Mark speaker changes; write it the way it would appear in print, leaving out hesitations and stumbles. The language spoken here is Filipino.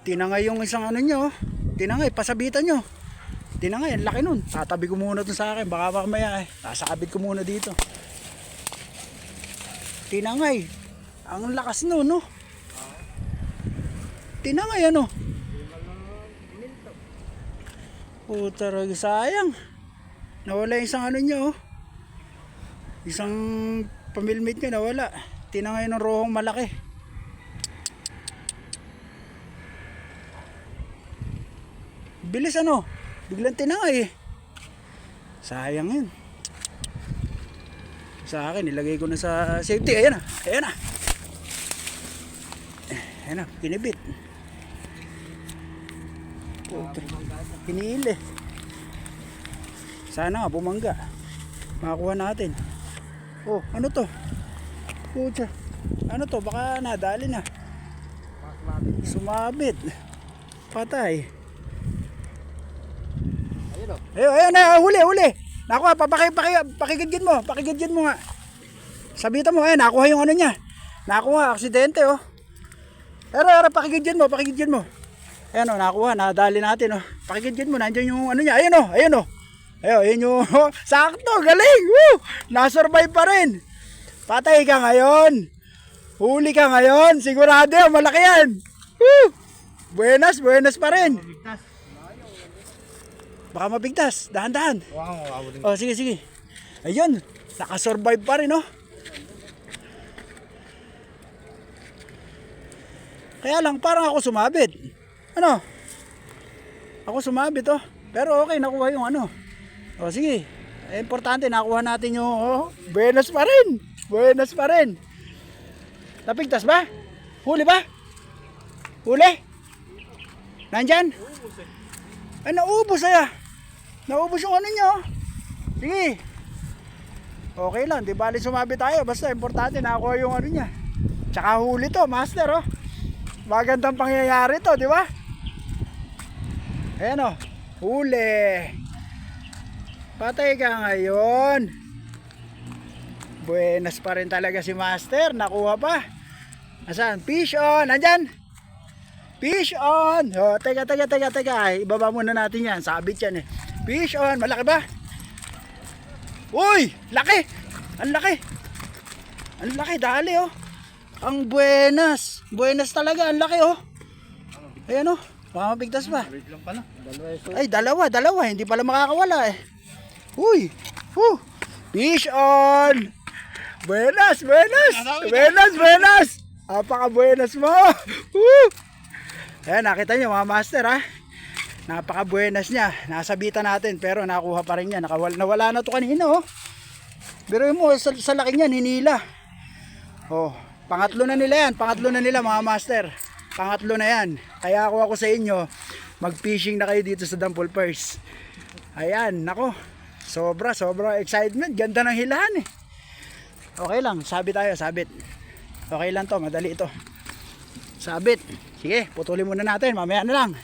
Speaker 1: Tinangay yung isang ano nyo. Tinangay, pasabitan nyo. Tinangay, ang laki nun. Tatabi ko muna dun sa akin. Baka mamaya sasakabit ko muna dito. Tinangay. Ang lakas nun, no? Tinangay, ano? Puta, sayang. Nawala yung isang ano nyo, oh. Isang pamilmate nyo, nawala. Tinangay ng rohong malaki. Bilis, ano? Biglang tinangay, eh. Sayang yun. Sa akin, nilagay ko na sa safety. Ayan na, ayan na. Ayan na, kinibit. Hinihil, eh. Sana nga bumangga. Makakuha natin. Oh, ano to? Pucha. Ano to? Baka nadali na. Sumabit. Patay. Ayun na, huli. Nakuha, pakigidgid mo. Pakigidgid mo nga. Sabitan mo, nakuha yung ano niya. Nakuha, aksidente, oh. Pero, pakigidgid mo. Ayan, oh, nakuha, nadali natin, oh. Pakigidgid mo, nandiyan yung ano niya. Ayun, oh. Ayun yung, sakto, galing. Woo! Nasurvive pa rin. Patay ka ngayon. Huli ka ngayon. Sigurado, malaki yan. Woo! Buenas pa rin. Baka mabigtas. Dahan-dahan. Oh, sige. Ayun, nakasurvive pa rin, oh. Kaya lang, parang ako sumabit. Ano? Ako sumabit, oh. Pero okay, nakuha yung ano. O sige, importante nakuha natin yung buenas pa rin. Napigtas ba? Huli ba? Huli? Nandyan? Ay, naubos Naubos yung ano nyo. Sige. Okay lang, di bali sumabi tayo. Basta importante nakuha yung ano niya. Tsaka huli to, master, oh. Magandang pangyayari to, di ba? Ayan, oh. Huli. Patay ka ngayon. Buenas pa rin talaga si master. Nakuha pa. Asan? Fish on. Nandyan? Fish on. Oh, teka. Ibaba muna natin yan. Sabit yan, eh. Fish on. Malaki ba? Uy! Laki! Ang laki. Dali, oh. Ang buenas. Buenas talaga. Ang laki, oh. Ayan, oh. Baka mapigtas pa. Ay, dalawa. Hindi pala makakawala, eh. Uy! Fish on! Buenas! Apaka-buenas mo! Ayan, nakita nyo mga master, ha? Napaka-buenas niya. Nasabitan natin, pero nakuha pa rin niya. Nawala na to kanina, oh. Pero mo, sa laki niyan, hinila. Oh, pangatlo na nila mga master. Pangatlo na yan. Kaya ako sa inyo, mag-fishing na kayo dito sa Dampol First. Ayan, nako. Sobra excitement. Ganda ng hilahan, eh. Okay lang, sabit. Okay lang to, madali ito. Sabit. Sige, putulin muna natin. Mamaya na lang.